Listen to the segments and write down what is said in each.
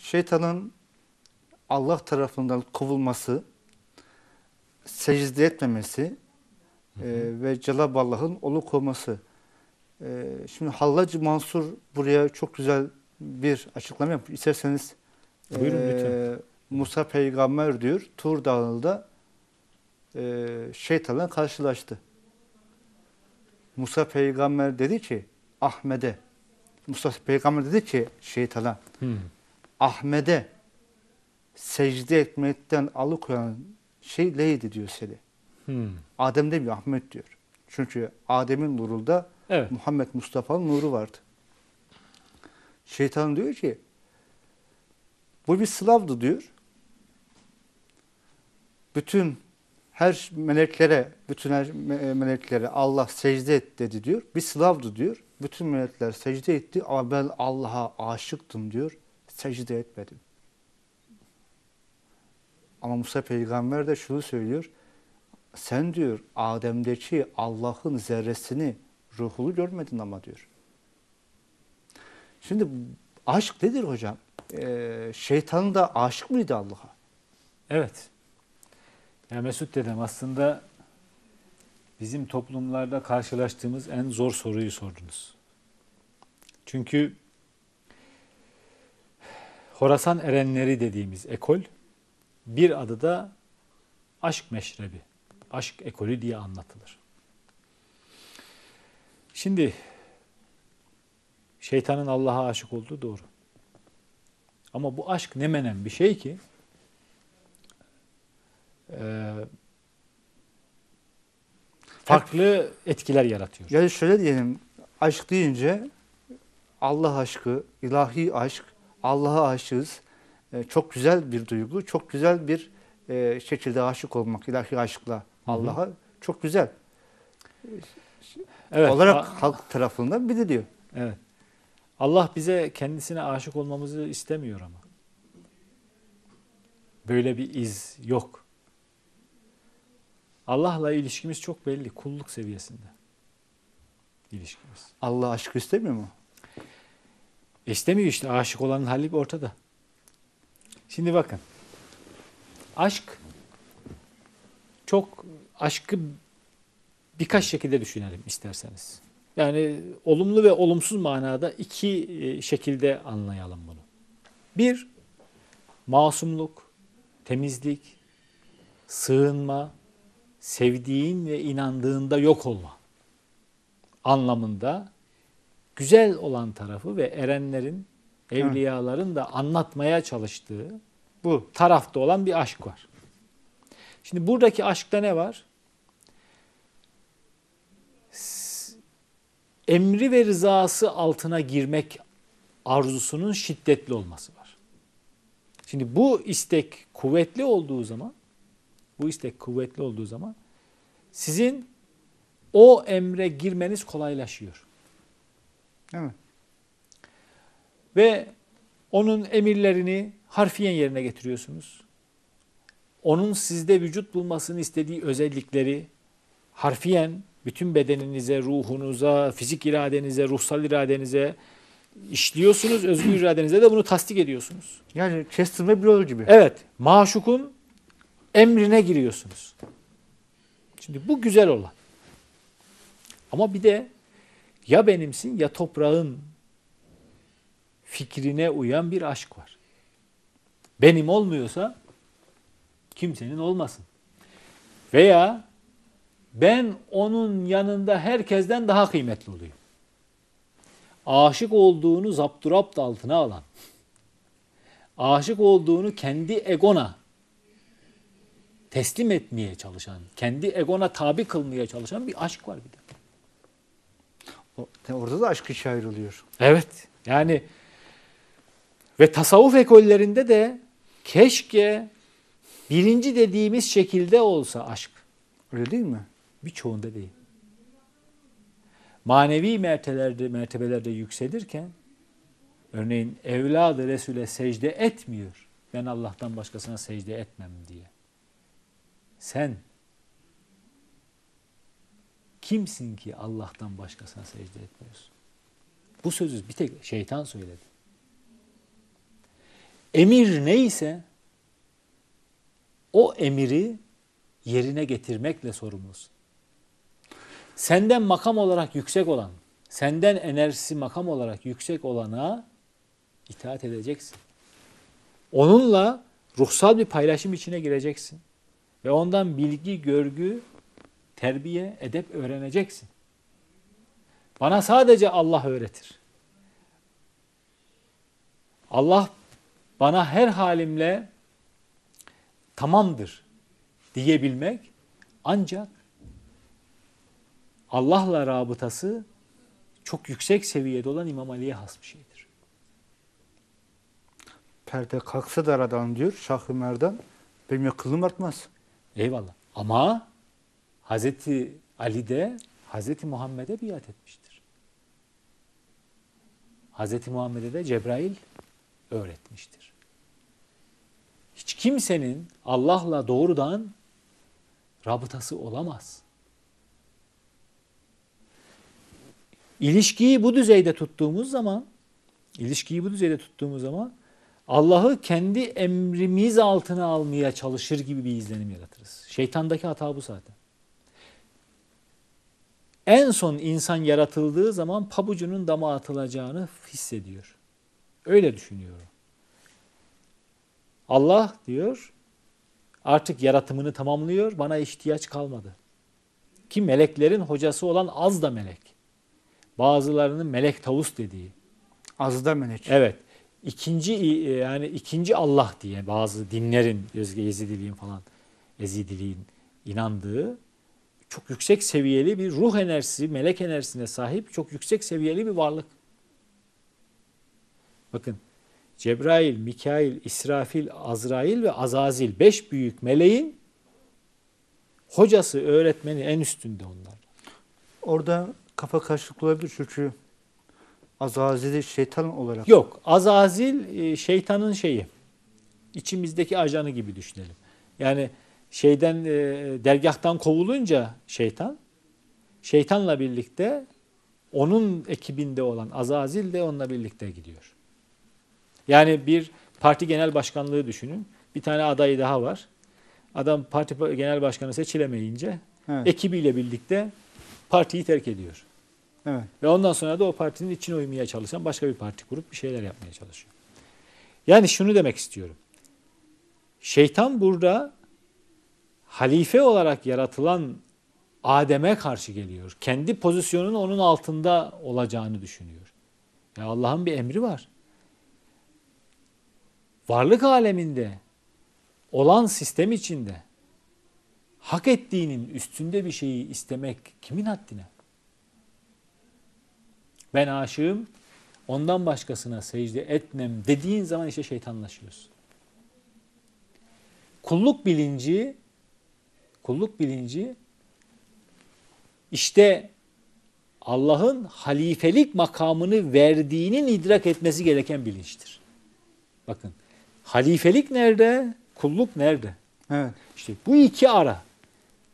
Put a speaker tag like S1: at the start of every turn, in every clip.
S1: Şeytanın Allah tarafından kovulması, secde etmemesi ve Cenab-ı Allah'ın onu kovması. Şimdi Hallacı Mansur buraya çok güzel bir açıklama yapmış. İsterseniz
S2: Buyurun lütfen.
S1: Musa peygamber diyor, Tur Dağı'nda şeytanla karşılaştı. Musa peygamber dedi ki Ahmet'e, Musa peygamber dedi ki şeytana, Ahmet'e secde etmekten alıkoyan şey neydi diyor seni. Adem demiyor, Ahmet diyor. Çünkü Adem'in nurunda
S2: Evet.
S1: Muhammed Mustafa'nın nuru vardı. Şeytan diyor ki bu bir sınavdı diyor. Bütün her meleklere Allah secde et dedi diyor. Bir sınavdı diyor. Bütün melekler secde etti ama ben Allah'a aşıktım diyor. Secde etmedim. Ama Musa peygamber de şunu söylüyor. Sen diyor Adem'deki Allah'ın zerresini, ruhunu görmedin ama diyor. Şimdi aşk nedir hocam? Şeytan da aşık mıydı Allah'a?
S2: Evet. Ya Mesut dedem aslında bizim toplumlarda karşılaştığımız en zor soruyu sordunuz. Çünkü Horasan erenleri dediğimiz ekol bir adı da aşk meşrebi, aşk ekolü diye anlatılır. Şimdi şeytanın Allah'a aşık olduğu doğru. Ama bu aşk ne menen bir şey ki farklı etkiler yaratıyor.
S1: Yani şöyle diyelim, aşk deyince Allah aşkı, ilahi aşk, Allah'a aşığız. Çok güzel bir duygu, çok güzel bir şekilde aşık olmak, ilahi aşkla Allah'a çok güzel.
S2: Evet.
S1: Olarak halk tarafından biliniyor.
S2: Evet. Allah bize kendisine aşık olmamızı istemiyor ama. Böyle bir iz yok. Allah'la ilişkimiz çok belli. Kulluk seviyesinde ilişkimiz.
S1: Allah aşkı istemiyor mu?
S2: İstemiyor işte. Aşık olanın hali ortada. Şimdi bakın. Aşkı birkaç şekilde düşünelim isterseniz. Yani olumlu ve olumsuz manada iki şekilde anlayalım bunu. Bir, masumluk, temizlik, sığınma, sevdiğin ve inandığında yok olma anlamında güzel olan tarafı ve erenlerin, evliyaların da anlatmaya çalıştığı bu tarafta olan bir aşk var. Şimdi buradaki aşkta ne var? Emri ve rızası altına girmek arzusunun şiddetli olması var. Şimdi bu istek kuvvetli olduğu zaman sizin o emre girmeniz kolaylaşıyor.
S1: Evet.
S2: Ve onun emirlerini harfiyen yerine getiriyorsunuz. Onun sizde vücut bulmasını istediği özellikleri harfiyen bütün bedeninize, ruhunuza, fizik iradenize, ruhsal iradenize işliyorsunuz. Özgür iradenize de bunu tasdik ediyorsunuz.
S1: Yani kestirme bir yol gibi.
S2: Evet. Maşukun emrine giriyorsunuz. Şimdi bu güzel olan. Ama bir de ya benimsin ya toprağın fikrine uyan bir aşk var. Benim olmuyorsa kimsenin olmasın. Veya ben onun yanında herkesten daha kıymetli olayım. Aşık olduğunu zapturapt altına alan, aşık olduğunu kendi egona teslim etmeye çalışan, kendi egona tabi kılmaya çalışan bir aşk var bir de.
S1: Orada da aşk işe ayrılıyor.
S2: Evet. Yani ve tasavvuf ekollerinde de keşke birinci dediğimiz şekilde olsa aşk.
S1: Öyle değil mi?
S2: Birçoğunda değil. Manevi mertebelerde yükselirken örneğin evladı Resul'e secde etmiyor. Ben Allah'tan başkasına secde etmem diye. Sen kimsin ki Allah'tan başkasına secde etmiyorsun? Bu sözü bir tek şeytan söyledi. Emir neyse o emiri yerine getirmekle sorumlusun. Senden makam olarak yüksek olan, senden enerjisi makam olarak yüksek olana itaat edeceksin. Onunla ruhsal bir paylaşım içine gireceksin. Ve ondan bilgi, görgü, terbiye, edep öğreneceksin. Bana sadece Allah öğretir. Allah bana her halimle tamamdır diyebilmek ancak Allah'la rabıtası çok yüksek seviyede olan İmam Ali'ye has bir şeydir.
S1: Perde kalksa da aradan diyor Şah Ömer'den, benim yakınlığım artmaz.
S2: Eyvallah. Ama Hazreti Ali de Hazreti Muhammed'e biat etmiştir. Hazreti Muhammed'e de Cebrail öğretmiştir. Hiç kimsenin Allah'la doğrudan rabıtası olamaz. İlişkiyi bu düzeyde tuttuğumuz zaman Allah'ı kendi emrimiz altına almaya çalışır gibi bir izlenim yaratırız. Şeytandaki hata bu zaten. En son insan yaratıldığı zaman pabucunun dama atılacağını hissediyor. Öyle düşünüyorum. Allah diyor artık yaratımını tamamlıyor, bana ihtiyaç kalmadı. Ki meleklerin hocası olan az da melek. Bazılarının melek tavus dediği.
S1: Az da melek.
S2: Evet. İkinci Allah diye bazı dinlerin, Ezidiliğin inandığı çok yüksek seviyeli bir ruh enerjisi, melek enerjisine sahip çok yüksek seviyeli bir varlık. Bakın Cebrail, Mikail, İsrafil, Azrail ve Azazil 5 büyük meleğin hocası, öğretmeni en üstünde onlar.
S1: Orada kafa karışıklığı olabilir çünkü Azazil'i şeytan olarak.
S2: Yok, Azazil şeytanın şeyi. İçimizdeki ajanı gibi düşünelim. Yani dergahtan kovulunca şeytanla birlikte onun ekibinde olan Azazil de onunla birlikte gidiyor. Yani bir parti genel başkanlığı düşünün. Bir tane adayı daha var. Adam parti genel başkanı seçilemeyince ekibiyle birlikte partiyi terk ediyor.
S1: Evet.
S2: Ve ondan sonra da o partinin içine uymaya çalışan başka bir parti kurup bir şeyler yapmaya çalışıyor. Yani şunu demek istiyorum. Şeytan burada halife olarak yaratılan Adem'e karşı geliyor. Kendi pozisyonunun onun altında olacağını düşünüyor. Ya Allah'ın bir emri var. Varlık aleminde olan sistem içinde hak ettiğinin üstünde bir şeyi istemek kimin haddine? Ben aşığım, ondan başkasına secde etmem dediğin zaman işte şeytanlaşıyorsun. Kulluk bilinci işte Allah'ın halifelik makamını verdiğinin idrak etmesi gereken bilinçtir. Bakın, halifelik nerede? Kulluk nerede?
S1: Evet.
S2: İşte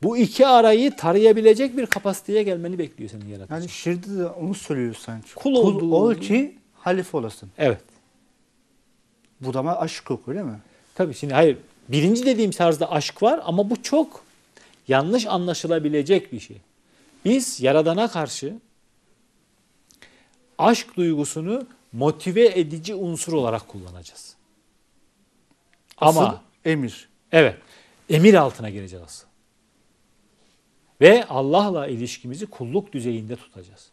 S2: bu iki arayı tarayabilecek bir kapasiteye gelmeni bekliyor senin yaratıcı.
S1: Yani şiirde de onu söylüyor sanki.
S2: Kul
S1: ol ki halife olasın.
S2: Evet.
S1: Bu da aşk yok öyle mi?
S2: Tabii şimdi hayır. Birinci dediğim tarzda aşk var ama bu çok yanlış anlaşılabilecek bir şey. Biz Yaradan'a karşı aşk duygusunu motive edici unsur olarak kullanacağız.
S1: Asıl
S2: Ama
S1: emir.
S2: evet, emir altına gireceğiz. Ve Allah'la ilişkimizi kulluk düzeyinde tutacağız.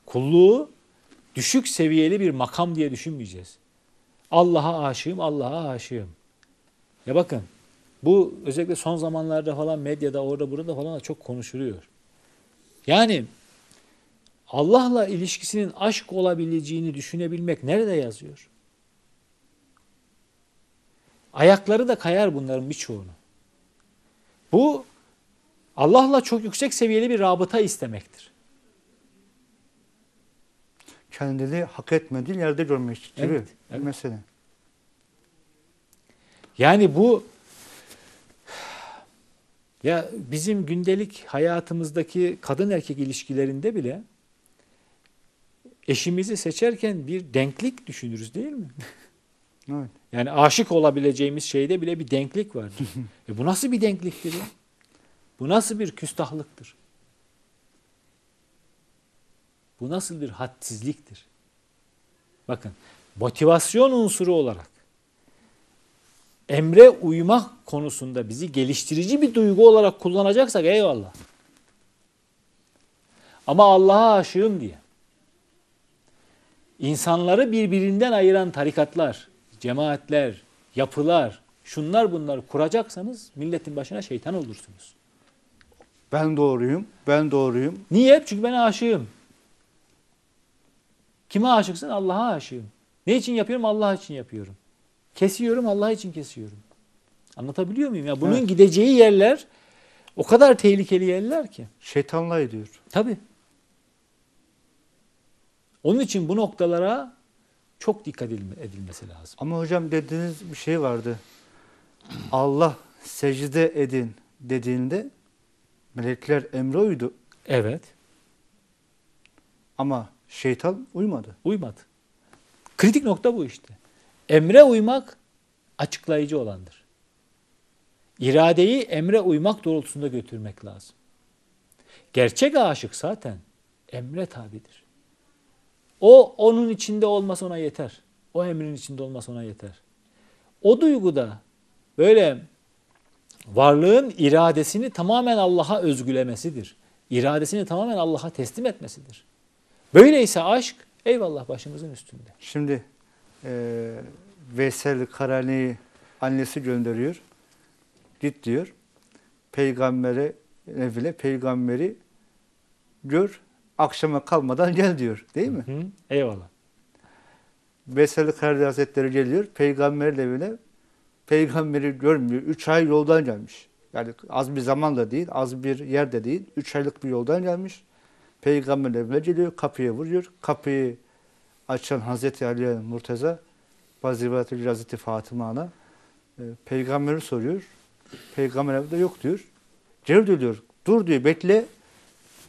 S2: Kulluğu düşük seviyeli bir makam diye düşünmeyeceğiz. Allah'a aşığım, Allah'a aşığım. Ya bakın, bu özellikle son zamanlarda falan medyada orada burada falan çok konuşuluyor. Yani Allah'la ilişkisinin aşk olabileceğini düşünebilmek nerede yazıyor? Ayakları da kayar bunların birçoğunu. Bu Allah'la çok yüksek seviyeli bir rabıta istemektir.
S1: Kendini hak etmediği yerde görmek gibi
S2: Evet.
S1: mesele.
S2: Yani bu ya bizim gündelik hayatımızdaki kadın erkek ilişkilerinde bile eşimizi seçerken bir denklik düşünürüz değil mi?
S1: Evet.
S2: Yani aşık olabileceğimiz şeyde bile bir denklik vardır. Bu nasıl bir denkliktir ya? Bu nasıl bir küstahlıktır? Bu nasıl bir hadsizliktir? Bakın, motivasyon unsuru olarak emre uymak konusunda bizi geliştirici bir duygu olarak kullanacaksak eyvallah. Ama Allah'a aşığım diye insanları birbirinden ayıran tarikatlar, cemaatler, yapılar, şunlar bunlar kuracaksanız milletin başına şeytan olursunuz.
S1: Ben doğruyum, ben doğruyum.
S2: Niye? Çünkü ben aşığım. Kime aşıksın? Allah'a aşığım. Ne için yapıyorum? Allah için yapıyorum. Kesiyorum, Allah için kesiyorum. Anlatabiliyor muyum? Ya bunun
S1: Evet.
S2: gideceği yerler o kadar tehlikeli yerler ki.
S1: Şeytanla ediyor.
S2: Tabii. Onun için bu noktalara çok dikkat edilmesi lazım.
S1: Ama hocam dediğiniz bir şey vardı. Allah secde edin dediğinde melekler emre uydu
S2: Evet.
S1: ama şeytan uymadı.
S2: Uymadı. Kritik nokta bu işte. Emre uymak açıklayıcı olandır. İradeyi emre uymak doğrultusunda götürmek lazım. Gerçek aşık zaten emre tabidir. O onun içinde olması ona yeter. O emrin içinde olması ona yeter. O duyguda böyle varlığın iradesini tamamen Allah'a özgülemesidir. İradesini tamamen Allah'a teslim etmesidir. Böyleyse aşk eyvallah başımızın üstünde.
S1: Şimdi Veysel Karani'yi annesi gönderiyor. Git diyor. Peygamberi gör, akşama kalmadan gel diyor. Değil mi?
S2: Hı, eyvallah.
S1: Veysel Karani Hazretleri geliyor. Peygamberin evine, peygamberi görmüyor. 3 ay yoldan gelmiş. Yani az bir zaman da değil, az bir yer de değil. 3 aylık bir yoldan gelmiş. Peygamberin evine geliyor, kapıya vuruyor. Kapıyı açan Hazreti Ali Murteza, Vazife-i Hazreti Fatıma Ana peygamberi soruyor. Peygamber evde yok diyor. Geri diyor. Dur diyor, bekle.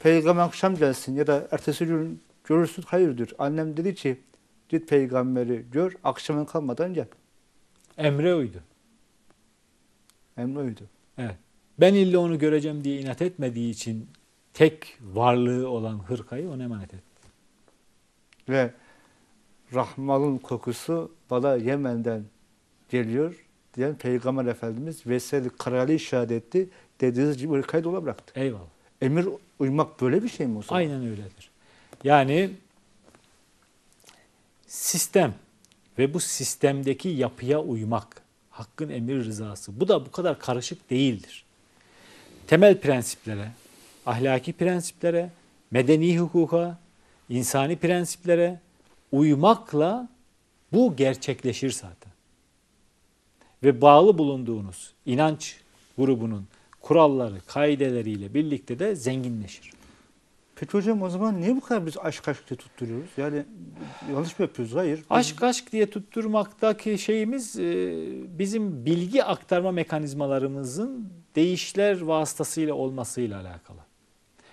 S1: Peygamber akşam gelsin ya da ertesi gün görürsün. Hayır diyor. Annem dedi ki git peygamberi gör, akşamın kalmadan gel.
S2: Emre uydu.
S1: Emre uydu.
S2: Evet. Ben illa onu göreceğim diye inat etmediği için tek varlığı olan hırkayı ona emanet etti.
S1: Ve rahmalın kokusu bana Yemen'den geliyor diyen Peygamber Efendimiz Vesel Karali işaret etti. Dediğiniz gibi hırkayı dola bıraktı.
S2: Eyvallah.
S1: Emir uymak böyle bir şey mi o zaman?
S2: Aynen öyledir. Yani sistem ve bu sistemdeki yapıya uymak, hakkın emir rızası. Bu da bu kadar karışık değildir. Temel prensiplere, ahlaki prensiplere, medeni hukuka, insani prensiplere uymakla bu gerçekleşir zaten. Ve bağlı bulunduğunuz inanç grubunun kuralları, kaideleriyle birlikte de zenginleşir.
S1: Peki hocam o zaman niye bu kadar biz aşk diye tutturuyoruz? Yani yanlış mı yapıyoruz? Hayır.
S2: Aşk diye tutturmaktaki şeyimiz bizim bilgi aktarma mekanizmalarımızın değişler vasıtasıyla olmasıyla alakalı.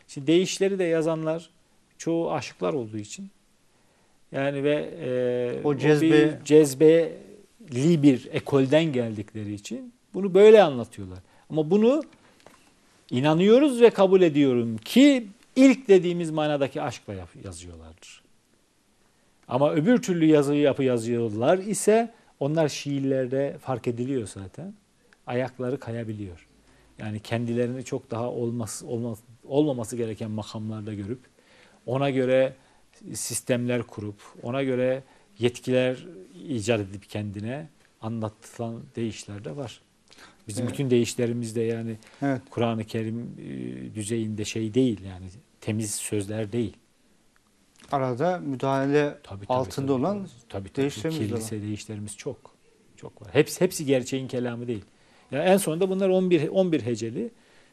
S2: Şimdi değişleri de yazanlar çoğu aşıklar olduğu için yani ve
S1: O
S2: bir cezbeli bir ekolden geldikleri için bunu böyle anlatıyorlar. Ama bunu inanıyoruz ve kabul ediyorum ki ilk dediğimiz manadaki aşkla yazıyorlardır. Ama öbür türlü yazıyorlar ise onlar şiirlerde fark ediliyor zaten. Ayakları kayabiliyor. Yani kendilerini çok daha olmaması gereken makamlarda görüp ona göre sistemler kurup ona göre yetkiler icat edip kendine anlatılan deyişler de var. Bizim bütün deyişlerimizde yani
S1: evet.
S2: Kur'an-ı Kerim düzeyinde şey değil yani temiz sözler değil.
S1: Arada müdahale altında olan deyişlerimiz var.
S2: Kirlise deyişlerimiz çok var. Hepsi gerçeğin kelamı değil. Yani en sonunda bunlar 11 heceli,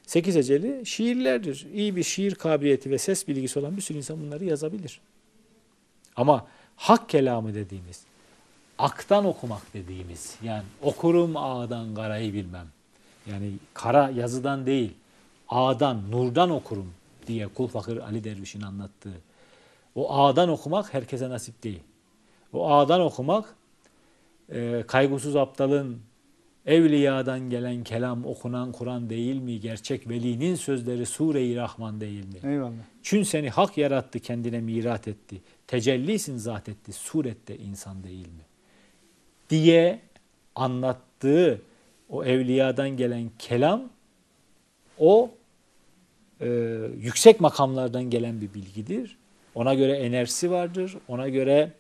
S2: 8 heceli şiirlerdir. İyi bir şiir kabiliyeti ve ses bilgisi olan bir sürü insan bunları yazabilir. Ama hak kelamı dediğimiz, aktan okumak dediğimiz, yani okurum ağdan karayı bilmem. Yani kara yazıdan değil, ağdan, nurdan okurum diye Kulfakır Ali Derviş'in anlattığı. O ağdan okumak herkese nasip değil. O ağdan okumak kaygısız aptalın evliyadan gelen kelam okunan Kur'an değil mi? Gerçek velinin sözleri Sure-i Rahman değil mi?
S1: Eyvallah.
S2: Çün seni hak yarattı kendine mirat etti. Tecellisin zat etti surette insan değil mi? Diye anlattığı o evliyadan gelen kelam o yüksek makamlardan gelen bir bilgidir. Ona göre enerjisi vardır, ona göre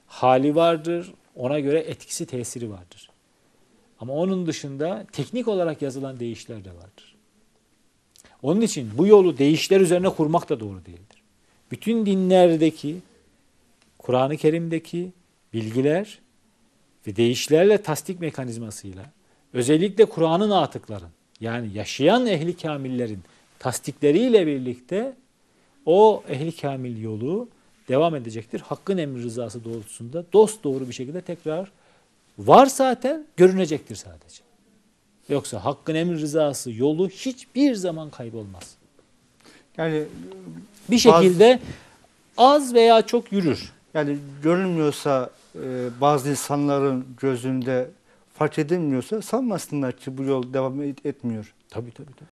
S2: hali vardır, ona göre etkisi, tesiri vardır. Ama onun dışında teknik olarak yazılan deyişler de vardır. Onun için bu yolu deyişler üzerine kurmak da doğru değildir. Bütün dinlerdeki, Kur'an-ı Kerim'deki bilgiler ve deyişlerle tasdik mekanizmasıyla, özellikle Kur'an'ın atıkların, yani yaşayan ehli kamillerin tasdikleriyle birlikte o ehli kamil yolu devam edecektir. Hakkın emri rızası doğrultusunda dosdoğru bir şekilde tekrar var zaten, görünecektir sadece. Yoksa hakkın emri rızası yolu hiçbir zaman kaybolmaz.
S1: Yani
S2: Bir şekilde az veya çok yürür.
S1: yani görünmüyorsa bazı insanların gözünde fark edilmiyorsa sanmasınlar ki bu yol devam etmiyor.
S2: Tabii.